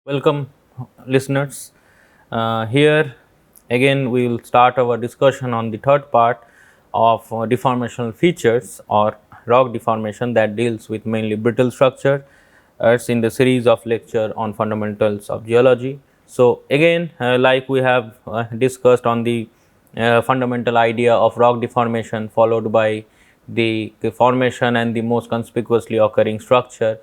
Welcome, listeners. Here again, we will start our discussion on the third part of deformational features or rock deformation that deals with mainly brittle structure as in the series of lecture on fundamentals of geology. So, again, like we have discussed on the fundamental idea of rock deformation, followed by the formation and the most conspicuously occurring structure,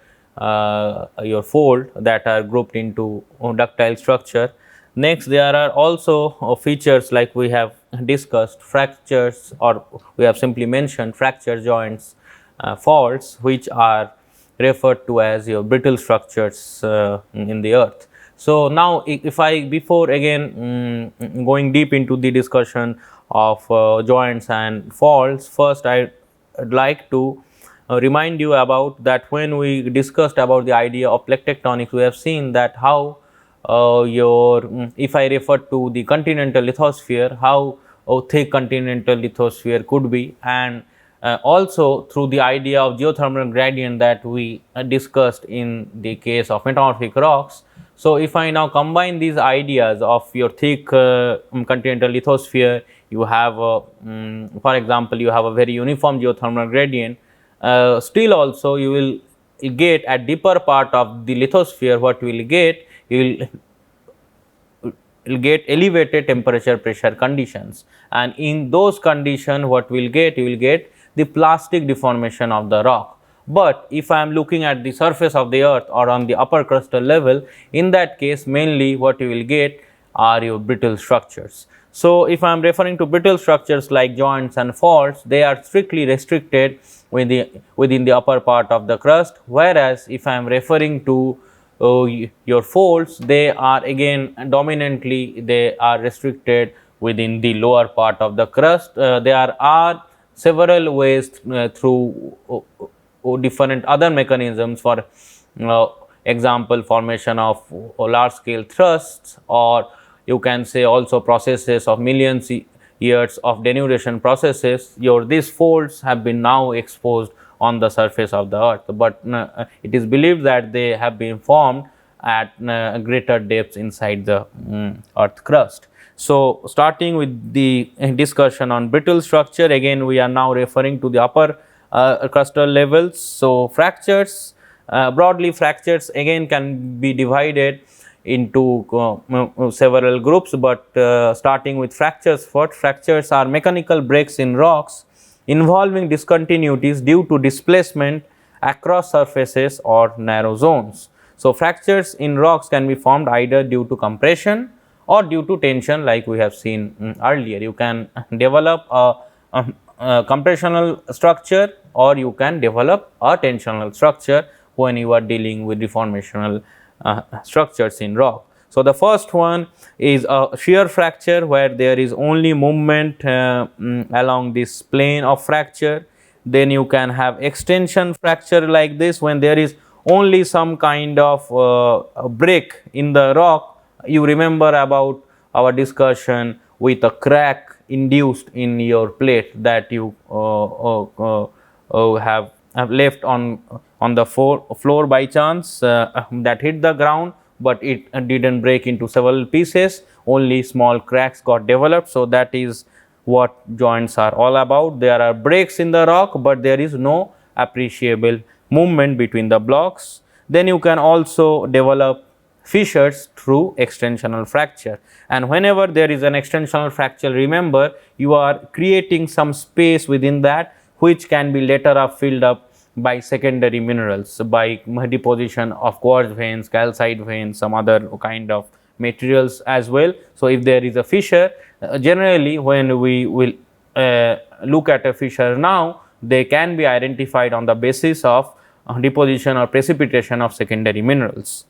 your fold, that are grouped into ductile structure. Next, there are also features like we have discussed fractures, or we have simply mentioned fracture joints, faults, which are referred to as your brittle structures in the earth. So now, if I before again going deep into the discussion of joints and faults, first I'd like to remind you about that when we discussed about the idea of plate tectonics, we have seen that how if I refer to the continental lithosphere, how thick continental lithosphere could be, and also through the idea of geothermal gradient that we discussed in the case of metamorphic rocks. So, if I now combine these ideas of your thick continental lithosphere, you have for example, you have a very uniform geothermal gradient. Still also you will get at deeper part of the lithosphere, what you will get, you will get elevated temperature pressure conditions, and in those conditions what we will get, you will get the plastic deformation of the rock. But if I am looking at the surface of the earth or on the upper crustal level, in that case mainly what you will get are your brittle structures. So, if I am referring to brittle structures like joints and faults, they are strictly restricted within the upper part of the crust, whereas if I am referring to your folds, they are again dominantly they are restricted within the lower part of the crust. There are several ways through different other mechanisms, for example formation of large scale thrusts, or you can say also processes of millions years of denudation processes. These folds have been now exposed on the surface of the earth, but it is believed that they have been formed at greater depths inside the earth crust. So, starting with the discussion on brittle structure, again we are now referring to the upper crustal levels. So, fractures, broadly fractures again can be divided into several groups, but starting with fractures first. Fractures are mechanical breaks in rocks involving discontinuities due to displacement across surfaces or narrow zones. So, fractures in rocks can be formed either due to compression or due to tension, like we have seen earlier. You can develop a compressional structure, or you can develop a tensional structure when you are dealing with deformational structures in rock. So, the first one is a shear fracture, where there is only movement along this plane of fracture. Then you can have extension fracture like this, when there is only some kind of break in the rock. You remember about our discussion with a crack induced in your plate that you have left on the floor by chance, that hit the ground, but it didn't break into several pieces, only small cracks got developed. So, that is what joints are all about. There are breaks in the rock, but there is no appreciable movement between the blocks. Then you can also develop fissures through extensional fracture, and whenever there is an extensional fracture, remember you are creating some space within that, which can be later filled up by secondary minerals, by deposition of quartz veins, calcite veins, some other kind of materials as well. So, if there is a fissure, generally when we will look at a fissure now, they can be identified on the basis of deposition or precipitation of secondary minerals.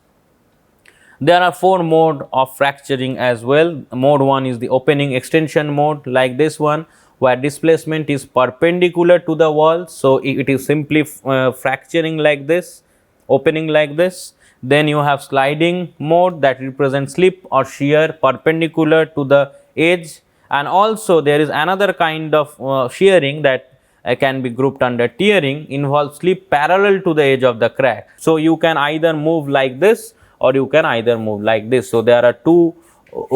There are four modes of fracturing as well. Mode 1 is the opening extension mode, like this one, where displacement is perpendicular to the wall. So, it is simply fracturing like this, opening like this. Then you have sliding mode, that represents slip or shear perpendicular to the edge, and also there is another kind of shearing that can be grouped under tearing, involves slip parallel to the edge of the crack. So, you can either move like this, or you can either move like this. So there are two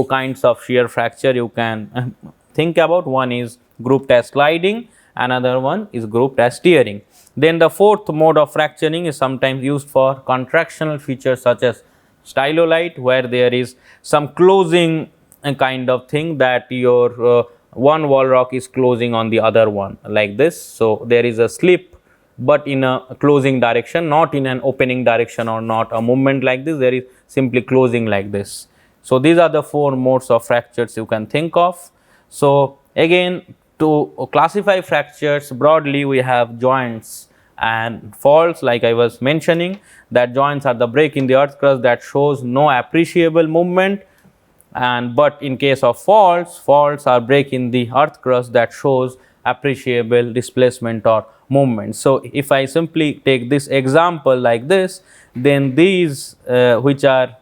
kinds of shear fracture you can think about. One is grouped as sliding, another one is grouped as tearing. Then the fourth mode of fracturing is sometimes used for contractional features such as stylolite, where there is some closing kind of thing, that your one wall rock is closing on the other one like this. So there is a slip, but in a closing direction, not in an opening direction or not a movement like this, there is simply closing like this. So these are the four modes of fractures you can think of. So again, to classify fractures broadly, we have joints and faults. Like I was mentioning, that joints are the break in the earth crust that shows no appreciable movement, and but in case of faults are break in the earth crust that shows appreciable displacement or movement. So if I simply take this example like this, then these which are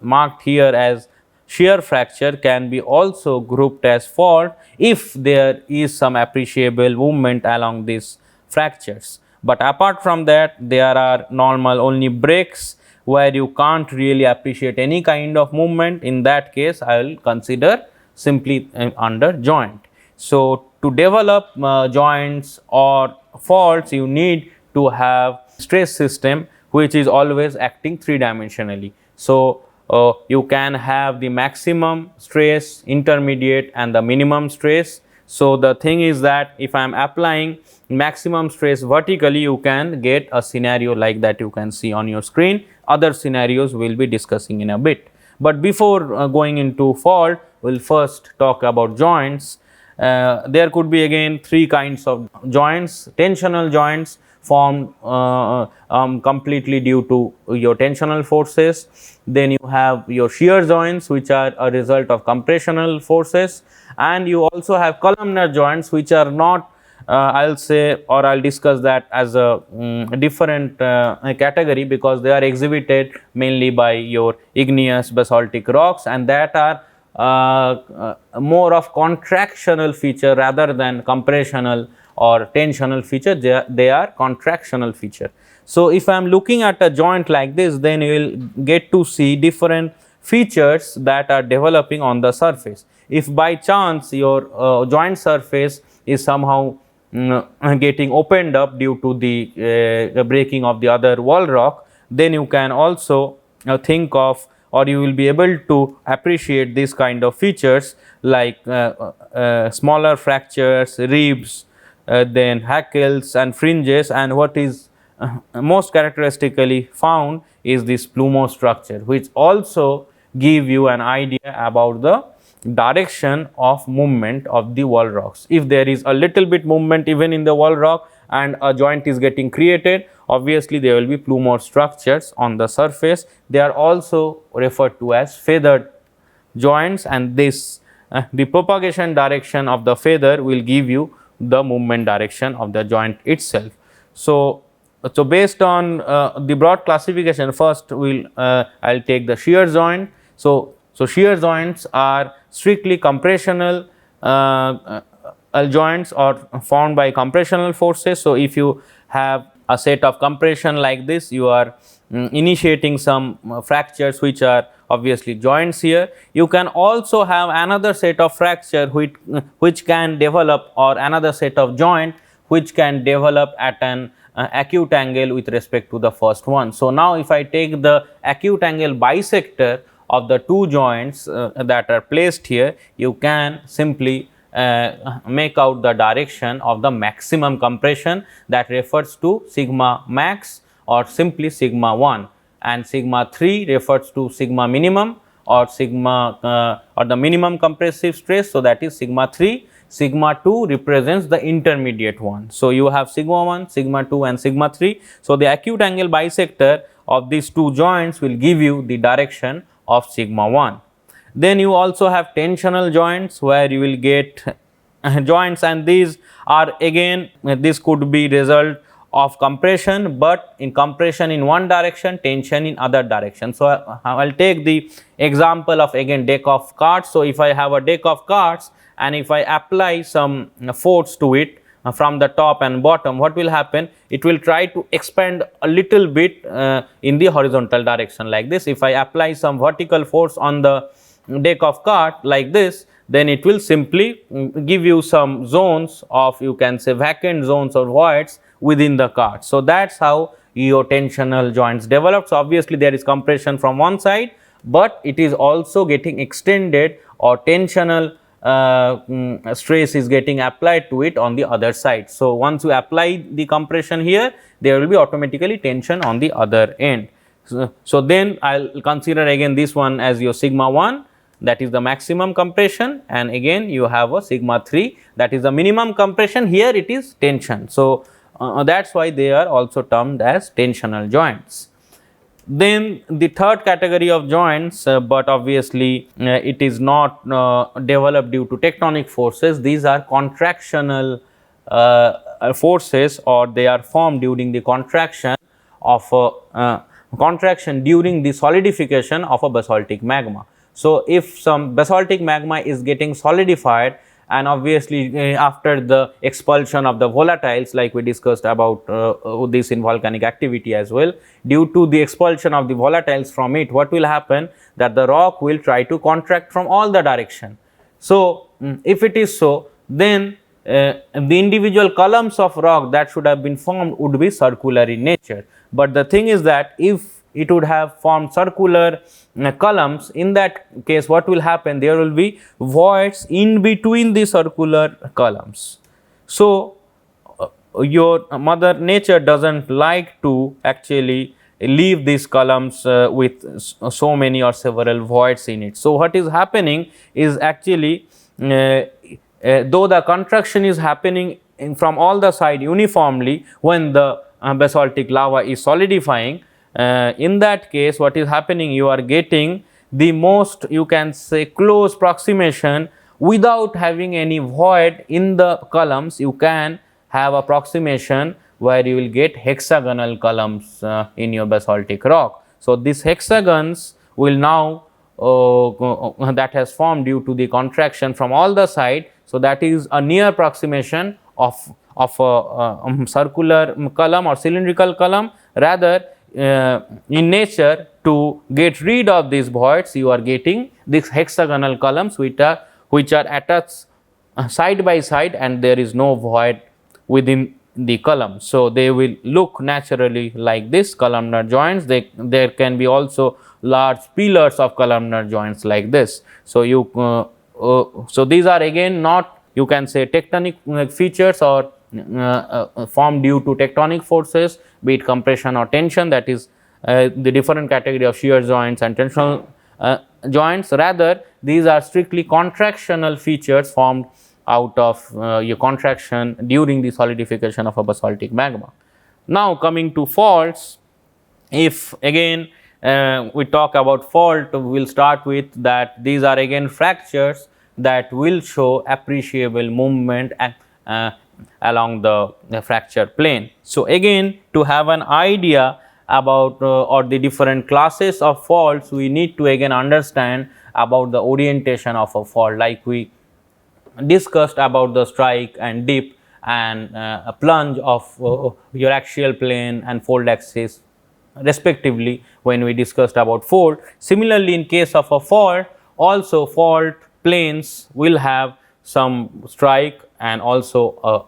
marked here as shear fracture can be also grouped as fault if there is some appreciable movement along these fractures. But apart from that, there are normal only breaks where you can't really appreciate any kind of movement. In that case, I will consider simply under joint. So to develop joints or faults, you need to have stress system which is always acting three dimensionally. So you can have the maximum stress, intermediate, and the minimum stress. So the thing is that if I am applying maximum stress vertically, you can get a scenario like that you can see on your screen. Other scenarios we will be discussing in a bit. But before going into fault, we will first talk about joints. There could be again three kinds of joints. Tensional joints formed completely due to your tensional forces. Then you have your shear joints, which are a result of compressional forces, and you also have columnar joints, which are not I'll say, or I'll discuss that as a different category, because they are exhibited mainly by your igneous basaltic rocks, and that are more of contractional feature rather than compressional or tensional feature. They are contractional feature. So if I am looking at a joint like this, then you will get to see different features that are developing on the surface. If by chance your joint surface is somehow getting opened up due to the breaking of the other wall rock, then you can also think of, or you will be able to appreciate these kind of features like smaller fractures, ribs, then hackles and fringes, and what is most characteristically found is this plumo structure, which also give you an idea about the direction of movement of the wall rocks. If there is a little bit movement even in the wall rock and a joint is getting created, obviously there will be plumose structures on the surface. They are also referred to as feathered joints, and this the propagation direction of the feather will give you the movement direction of the joint itself. So based on the broad classification, first I'll take the shear joint. So shear joints are strictly compressional joints or formed by compressional forces. So if you have a set of compression like this, you are initiating some fractures which are obviously joints here. You can also have another set of fracture which can develop, or another set of joint which can develop at an acute angle with respect to the first one. So now if I take the acute angle bisector of the two joints that are placed here, you can simply make out the direction of the maximum compression, that refers to sigma max or simply sigma 1, and sigma 3 refers to sigma minimum or sigma or the minimum compressive stress. So that is sigma 3. Sigma 2 represents the intermediate one. So you have sigma 1, sigma 2 and sigma 3. So the acute angle bisector of these two joints will give you the direction of sigma 1. Then you also have tensional joints, where you will get joints, and these are again, this could be result of compression, but in compression in one direction, tension in other direction. So I will take the example of again deck of cards. So if I have a deck of cards and if I apply some force to it from the top and bottom, what will happen? It will try to expand a little bit in the horizontal direction like this. If I apply some vertical force on the deck of cart like this, then it will simply give you some zones of, you can say, vacant zones or voids within the cart. So that's how your tensional joints develop. So obviously there is compression from one side, but it is also getting extended, or tensional stress is getting applied to it on the other side. So once you apply the compression here, there will be automatically tension on the other end. So then I'll consider again this one as your sigma 1, that is the maximum compression, and again you have a sigma 3, that is the minimum compression. Here it is tension. So that's why they are also termed as tensional joints. Then the third category of joints, but obviously it is not developed due to tectonic forces. These are contractional forces, or they are formed during the contraction during the solidification of a basaltic magma. So if some basaltic magma is getting solidified, and obviously after the expulsion of the volatiles, like we discussed about this in volcanic activity as well, due to the expulsion of the volatiles from it, what will happen, that the rock will try to contract from all the direction. So if it is so, then the individual columns of rock that should have been formed would be circular in nature. But the thing is that if it would have formed circular columns, in that case what will happen, there will be voids in between the circular columns. So your mother nature doesn't like to actually leave these columns with so many or several voids in it. So what is happening is actually though the contraction is happening from all the side uniformly when the basaltic lava is solidifying, in that case what is happening, you are getting the most, you can say, close approximation without having any void in the columns. You can have approximation where you will get hexagonal columns in your basaltic rock. So these hexagons will now that has formed due to the contraction from all the side. So that is a near approximation of a circular column or cylindrical column. Rather, in nature, to get rid of these voids, you are getting these hexagonal columns which are attached side by side, and there is no void within the column. So they will look naturally like this, columnar joints. There can be also large pillars of columnar joints like this. So you so these are again not, you can say, tectonic features or formed due to tectonic forces, be it compression or tension. That is the different category of shear joints and tensional joints. Rather, these are strictly contractional features formed out of your contraction during the solidification of a basaltic magma. Now coming to faults, if again we talk about fault, we will start with that these are again fractures that will show appreciable movement along the fracture plane. So again, to have an idea about or the different classes of faults, we need to again understand about the orientation of a fault, like we discussed about the strike and dip and a plunge of your axial plane and fold axis respectively when we discussed about fold. Similarly, in case of a fault, also fault planes will have some strike and also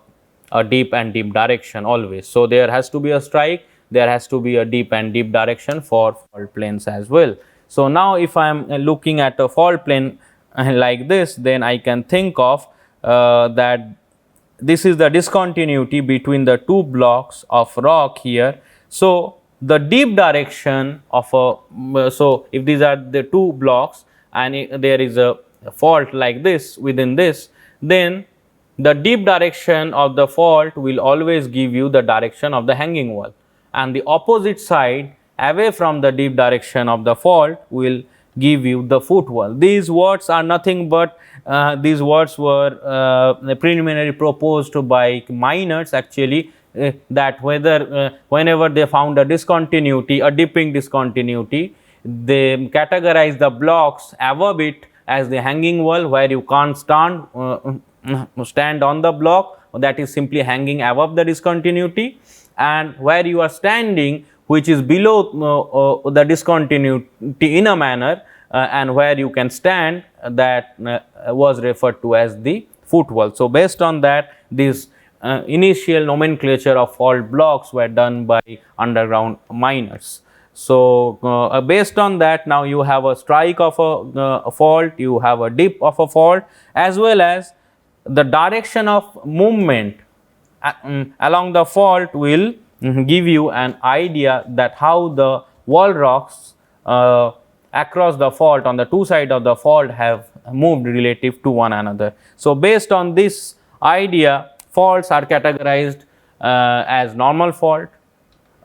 a dip and dip direction always. So there has to be a strike, there has to be a dip and dip direction for fault planes as well. So now if I am looking at a fault plane like this, then I can think of that this is the discontinuity between the two blocks of rock here. So the dip direction of a, so if these are the two blocks and there is a fault like this within this, then the dip direction of the fault will always give you the direction of the hanging wall, and the opposite side away from the dip direction of the fault will give you the foot wall. These words are nothing but these words were preliminary proposed by miners actually, that whether whenever they found a discontinuity, a dipping discontinuity, they categorize the blocks above it as the hanging wall, where you can't stand on the block, that is simply hanging above the discontinuity, and where you are standing, which is below the discontinuity in a manner, and where you can stand, that was referred to as the footwall. So based on that, this initial nomenclature of fault blocks were done by underground miners. So based on that, now you have a strike of a fault, you have a dip of a fault, as well as the direction of movement along the fault will give you an idea that how the wall rocks across the fault on the two sides of the fault have moved relative to one another. So based on this idea, faults are categorized as normal fault,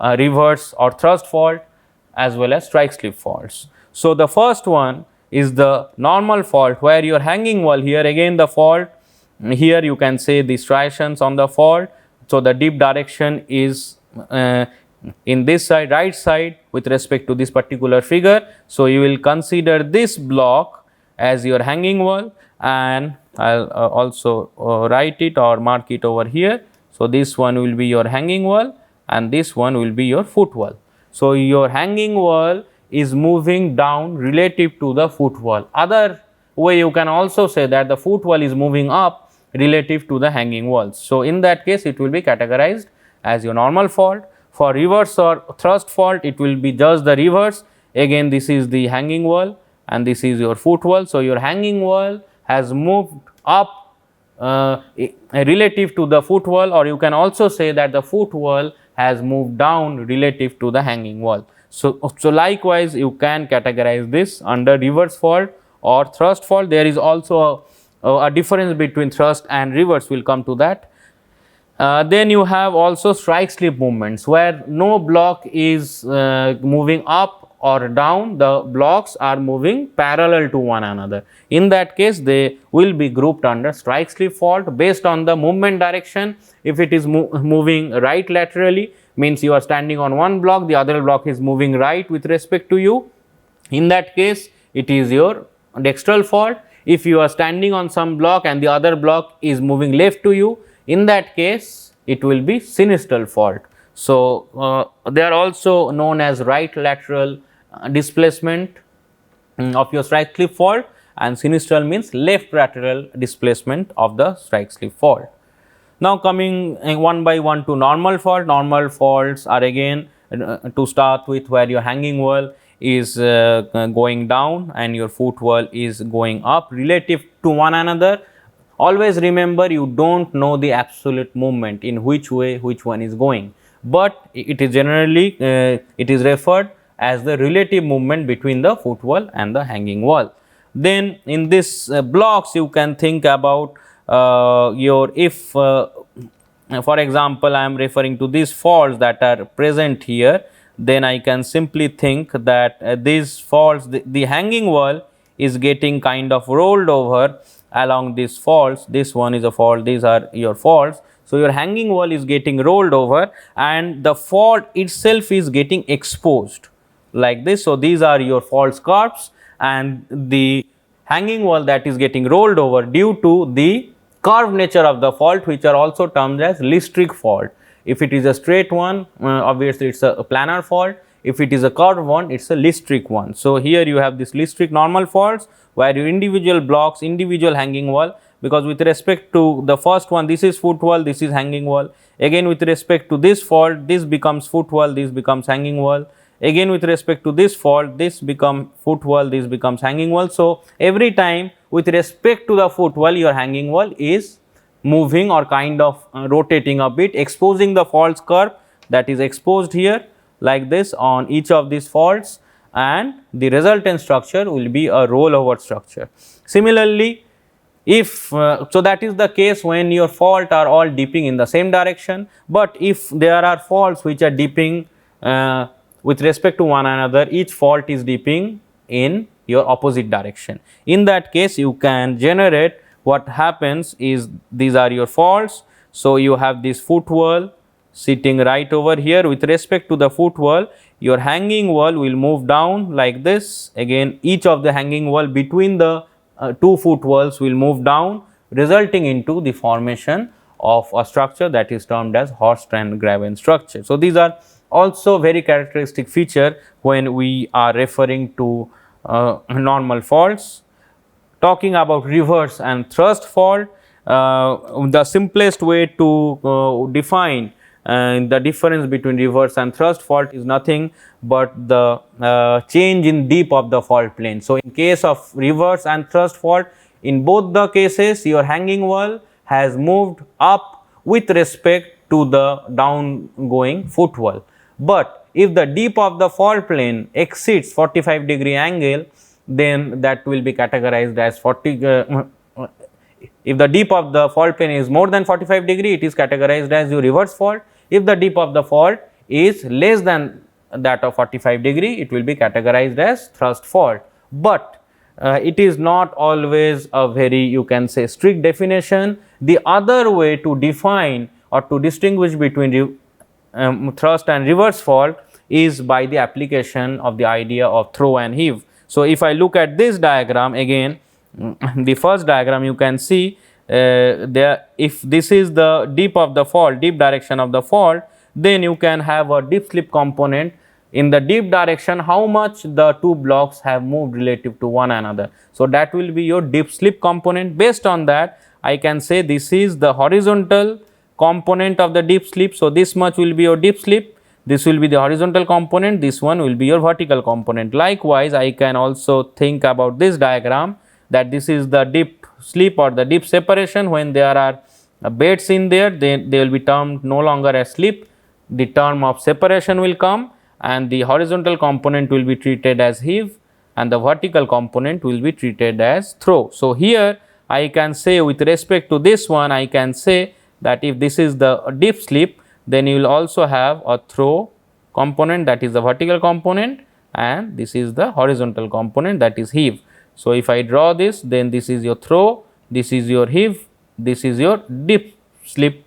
reverse or thrust fault, as well as strike slip faults. So the first one is the normal fault, where your hanging wall, here again the fault, here you can say the striations on the fault. So the dip direction is in this side, right side, with respect to this particular figure. So you will consider this block as your hanging wall, and I'll also write it or mark it over here. So this one will be your hanging wall, and this one will be your footwall. So your hanging wall is moving down relative to the footwall. Other way you can also say that the footwall is moving up relative to the hanging walls. So in that case, it will be categorized as your normal fault. For reverse or thrust fault, it will be just the reverse. Again, this is the hanging wall and this is your footwall. So your hanging wall has moved up relative to the footwall, or you can also say that the footwall has moved down relative to the hanging wall. So likewise, you can categorize this under reverse fault or thrust fault. There is also a difference between thrust and reverse. We will come to that. Then you have also strike slip movements, where no block is moving up or down, the blocks are moving parallel to one another. In that case, they will be grouped under strike slip fault based on the movement direction. If it is moving right laterally, means you are standing on one block, the other block is moving right with respect to you. In that case, it is your dextral fault. If you are standing on some block and the other block is moving left to you, in that case, it will be sinistral fault. So they are also known as right lateral displacement of your strike slip fault, and sinistral means left lateral displacement of the strike slip fault. Now coming one by one to normal fault. Normal faults are again to start with, where your hanging wall is going down and your footwall is going up relative to one another. Always remember, you don't know the absolute movement in which way which one is going, but it is generally it is referred as the relative movement between the footwall and the hanging wall. Then in this blocks, you can think about your, if for example I am referring to these faults that are present here, then I can simply think that these faults, the hanging wall is getting kind of rolled over along these faults. This one is a fault, these are your faults. So your hanging wall is getting rolled over and the fault itself is getting exposed like this. So these are your fault scarps, and the hanging wall that is getting rolled over due to the curved nature of the fault, which are also termed as listric fault. If it is a straight one, obviously it is a planar fault. If it is a curved one, it is a listric one. So here you have this listric normal faults, where your individual blocks, individual hanging wall, because with respect to the first one, this is footwall, this is hanging wall. Again with respect to this fault, this becomes footwall, this becomes hanging wall. Again with respect to this fault, this becomes footwall, this becomes hanging wall. So every time with respect to the footwall, your hanging wall is moving or kind of rotating a bit, exposing the fault curve that is exposed here like this on each of these faults, and the resultant structure will be a rollover structure. Similarly, if so that is the case when your fault are all dipping in the same direction, but if there are faults which are dipping with respect to one another, each fault is dipping in your opposite direction. In that case, you can generate, what happens is, these are your faults. So you have this footwall sitting right over here. With respect to the footwall, your hanging wall will move down like this. Again, each of the hanging wall between the two footwalls will move down, resulting into the formation of a structure that is termed as horst and graben structure. So these are also very characteristic feature when we are referring to normal faults. Talking about reverse and thrust fault, the simplest way to define the difference between reverse and thrust fault is nothing but the change in dip of the fault plane. So in case of reverse and thrust fault, in both the cases your hanging wall has moved up with respect to the downgoing foot wall. But if the dip of the fault plane exceeds 45-degree angle, then that will be categorized as 40. If the dip of the fault plane is more than 45-degree, it is categorized as your reverse fault. If the dip of the fault is less than that of 45-degree, it will be categorized as thrust fault. But it is not always a very, you can say, strict definition. The other way to define or to distinguish between thrust and reverse fault is by the application of the idea of throw and heave. So if I look at this diagram again, the first diagram, you can see there, if this is the dip of the fault, dip direction of the fault, then you can have a dip slip component in the dip direction, how much the two blocks have moved relative to one another. So that will be your dip slip component. Based on that, I can say this is the horizontal component of the dip slip. So this much will be your dip slip, this will be the horizontal component, this one will be your vertical component. Likewise, I can also think about this diagram, that this is the dip slip or the dip separation. When there are beds in there, they will be termed no longer as slip, the term of separation will come, and the horizontal component will be treated as heave and the vertical component will be treated as throw. So here I can say, with respect to this one, I can say that if this is the dip slip, then you will also have a throw component, that is the vertical component, and this is the horizontal component, that is heave. So if I draw this, then this is your throw, this is your heave, this is your dip slip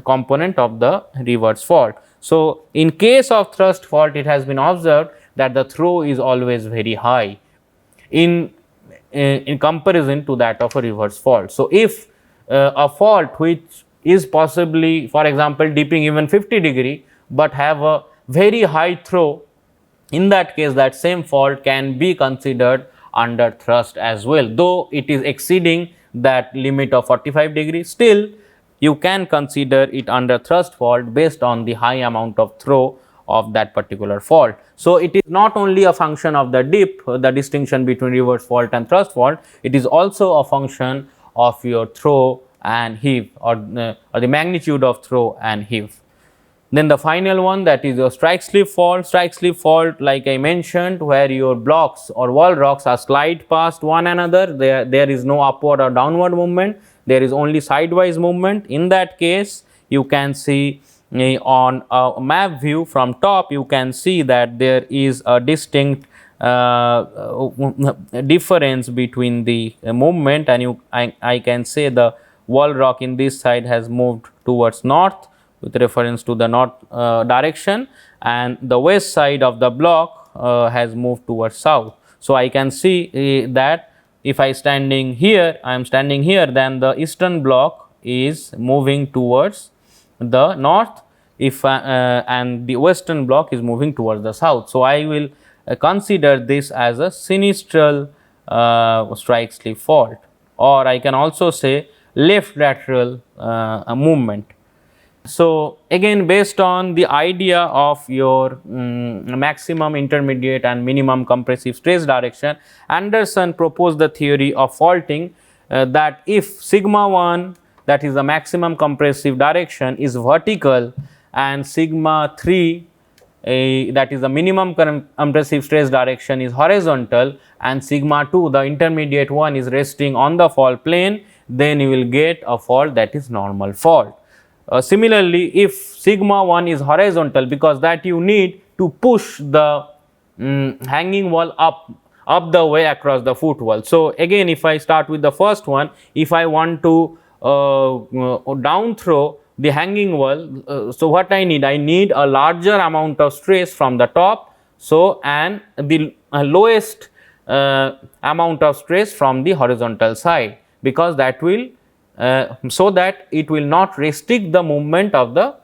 component of the reverse fault. So in case of thrust fault, it has been observed that the throw is always very high in comparison to that of a reverse fault. So if a fault which is possibly, for example, dipping even 50-degree, but have a very high throw, in that case that same fault can be considered under thrust as well, though it is exceeding that limit of 45-degree, still you can consider it under thrust fault based on the high amount of throw of that particular fault. So it is not only a function of the dip, the distinction between reverse fault and thrust fault, it is also a function of your throw and heave, or the magnitude of throw and heave. Then the final one, that is your strike slip fault. Strike slip fault, like I mentioned, where your blocks or wall rocks are slide past one another, there is no upward or downward movement, there is only sidewise movement. In that case, you can see on a map view from top, you can see that there is a distinct difference between the movement, and I can say the wall rock in this side has moved towards north with reference to the north direction, and the west side of the block has moved towards south. So I can see that if I am standing here, then the eastern block is moving towards the north, if and the western block is moving towards the south. So I will consider this as a sinistral strike slip fault, or I can also say left lateral movement. So again, based on the idea of your maximum, intermediate and minimum compressive stress direction, Anderson proposed the theory of faulting that if sigma 1, that is the maximum compressive direction, is vertical, and sigma 3, that is the minimum compressive stress direction, is horizontal, and sigma 2, the intermediate one, is resting on the fault plane, then you will get a fault that is normal fault. Similarly, if sigma 1 is horizontal, because that you need to push the hanging wall up the way across the foot wall. So again, if I start with the first one, if I want to down throw the hanging wall, so what I need a larger amount of stress from the top, so and the lowest amount of stress from the horizontal side, because that will so that it will not restrict the movement of the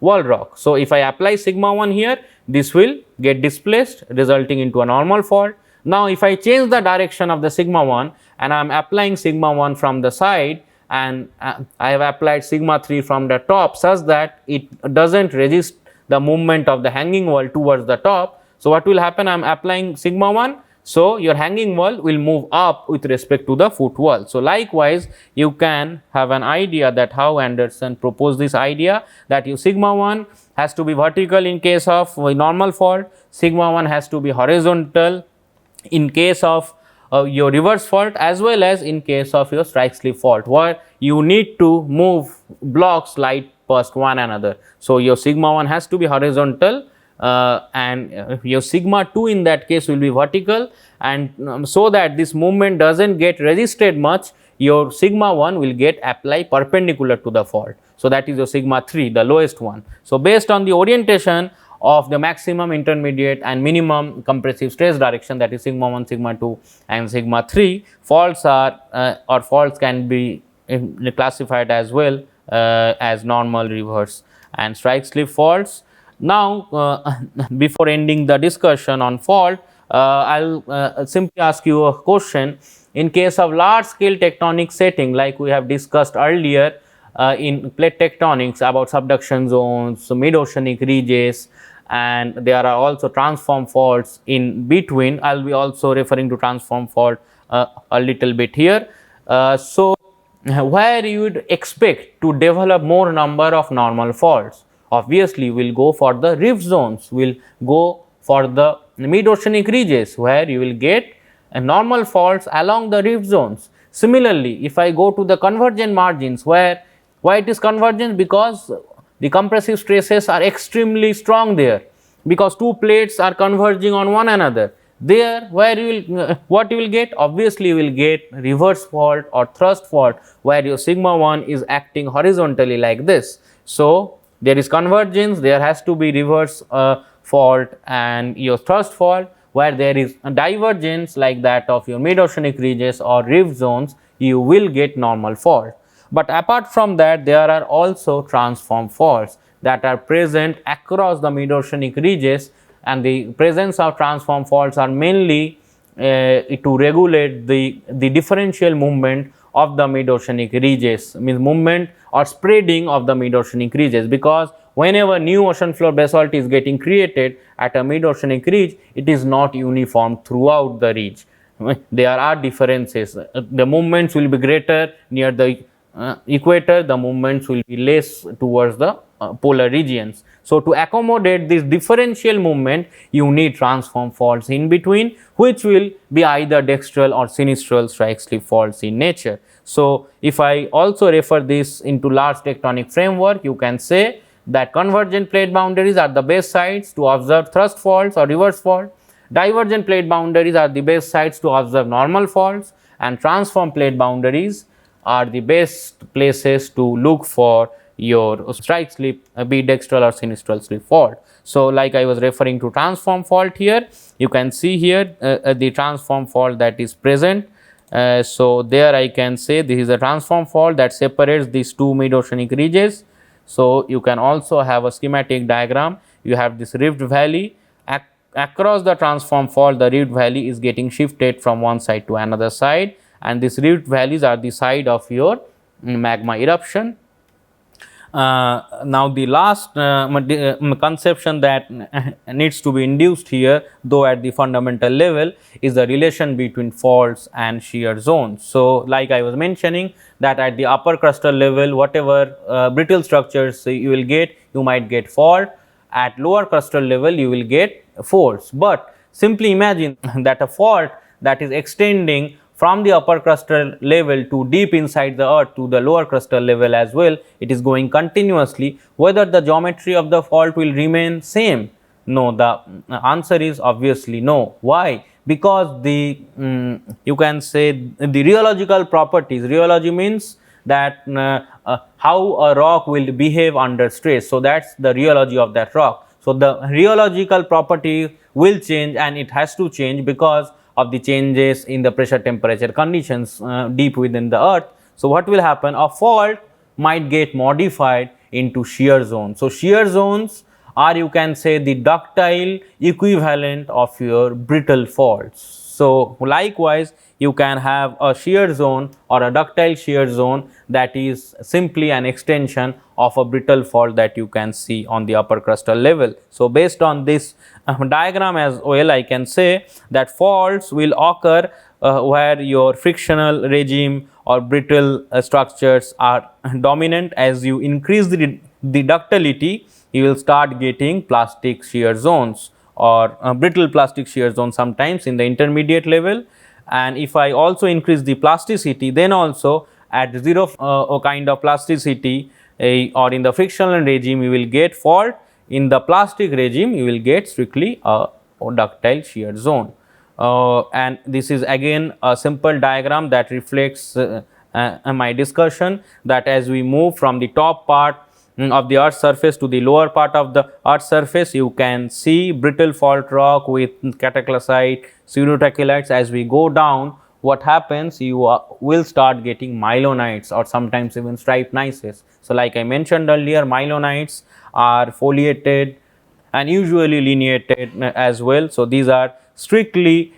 wall rock. So, if I apply sigma 1 here, this will get displaced resulting into a normal fault. Now, if I change the direction of the sigma 1 and I am applying sigma 1 from the side, and I have applied sigma 3 from the top such that it does not resist the movement of the hanging wall towards the top. So, what will happen? I am applying sigma 1. So, your hanging wall will move up with respect to the foot wall. So, likewise you can have an idea that how Anderson proposed this idea, that your sigma 1 has to be vertical in case of normal fault, sigma 1 has to be horizontal in case of your reverse fault, as well as in case of your strike slip fault, where you need to move blocks slide past one another. So, your sigma 1 has to be horizontal, and your sigma 2 in that case will be vertical, and so that this movement does not get resisted much, your sigma 1 will get applied perpendicular to the fault. So, that is your sigma 3, the lowest one. So, based on the orientation of the maximum, intermediate and minimum compressive stress direction, that is sigma 1, sigma 2 and sigma 3, faults are or faults can be classified as well as normal, reverse and strike slip faults. Now, before ending the discussion on fault, I will simply ask you a question. In case of large scale tectonic setting, like we have discussed earlier in plate tectonics about subduction zones, mid oceanic ridges, and there are also transform faults in between. I will be also referring to transform fault a little bit here. So, where you would expect to develop more number of normal faults? Obviously, we will go for the rift zones, we will go for the mid oceanic ridges, where you will get normal faults along the rift zones. Similarly, if I go to the convergent margins, why it is convergent? Because the compressive stresses are extremely strong there, because two plates are converging on one another. There, where you will what you will get? Obviously, you will get reverse fault or thrust fault, where your sigma 1 is acting horizontally like this. So, there is convergence, there has to be reverse fault and your thrust fault. Where there is a divergence like that of your mid oceanic ridges or rift zones, you will get normal fault. But apart from that, there are also transform faults that are present across the mid oceanic ridges, and the presence of transform faults are mainly to regulate the differential movement of the mid oceanic ridges, means movement or spreading of the mid oceanic ridges, because whenever new ocean floor basalt is getting created at a mid oceanic ridge, it is not uniform throughout the ridge. There are differences. The movements will be greater near the equator, the movements will be less towards the polar regions. So, to accommodate this differential movement, you need transform faults in between, which will be either dextral or sinistral strike slip faults in nature. So, if I also refer this into large tectonic framework, you can say that convergent plate boundaries are the best sites to observe thrust faults or reverse fault, divergent plate boundaries are the best sites to observe normal faults, and transform plate boundaries are the best places to look for your strike slip, be dextral or sinistral slip fault. So, like I was referring to transform fault here, you can see here the transform fault that is present. So, there I can say this is a transform fault that separates these two mid oceanic ridges. So, you can also have a schematic diagram. You have this rift valley. Across the transform fault, the rift valley is getting shifted from one side to another side, and these rift valleys are the side of your magma eruption. Now, the last conception that needs to be induced here, though at the fundamental level, is the relation between faults and shear zones. So, like I was mentioning, that at the upper crustal level, whatever brittle structures you will get, you might get fault. At lower crustal level, you will get force. But simply imagine that a fault that is extending from the upper crustal level to deep inside the earth to the lower crustal level as well, it is going continuously. Whether the geometry of the fault will remain same? No, the answer is obviously no. Why? Because the you can say the rheological properties, rheology means that how a rock will behave under stress. So, that is the rheology of that rock. So, the rheological property will change, and it has to change because of the changes in the pressure temperature conditions deep within the earth. So what will happen? A fault might get modified into shear zone. So shear zones are, you can say, the ductile equivalent of your brittle faults. So likewise, you can have a shear zone or a ductile shear zone that is simply an extension of a brittle fault that you can see on the upper crustal level. So based on this diagram as well, I can say that faults will occur where your frictional regime or brittle structures are dominant. As you increase the ductility, you will start getting plastic shear zones or brittle plastic shear zones sometimes in the intermediate level. And if I also increase the plasticity, then also at zero kind of plasticity or in the frictional regime you will get fault. In the plastic regime you will get strictly a ductile shear zone. And this is again a simple diagram that reflects my discussion, that as we move from the top part of the earth surface to the lower part of the earth surface, you can see brittle fault rock with cataclysite, pseudotracheolites. As we go down, what happens, you will start getting myelonites or sometimes even striped gneisses. So like I mentioned earlier, myelonites are foliated and usually lineated as well. So these are strictly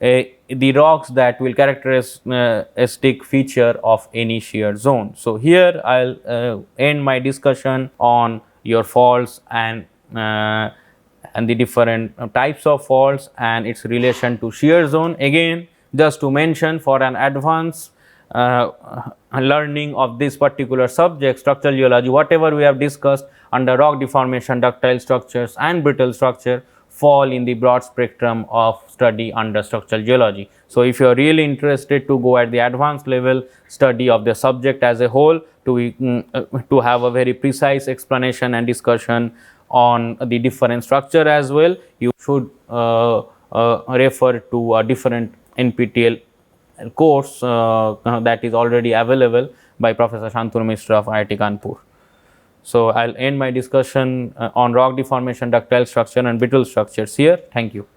the rocks that will characteristic feature of any shear zone. So here I'll end my discussion on your faults and the different types of faults and its relation to shear zone. Again, just to mention, for an advanced learning of this particular subject, structural geology, whatever we have discussed under rock deformation, ductile structures and brittle structure fall in the broad spectrum of study under structural geology. So if you are really interested to go at the advanced level study of the subject as a whole, to have a very precise explanation and discussion on the different structure as well, you should refer to a different NPTEL course that is already available by Professor Shantanu Mishra of IIT Kanpur. So I'll end my discussion on rock deformation, ductile structure and brittle structures here. Thank you.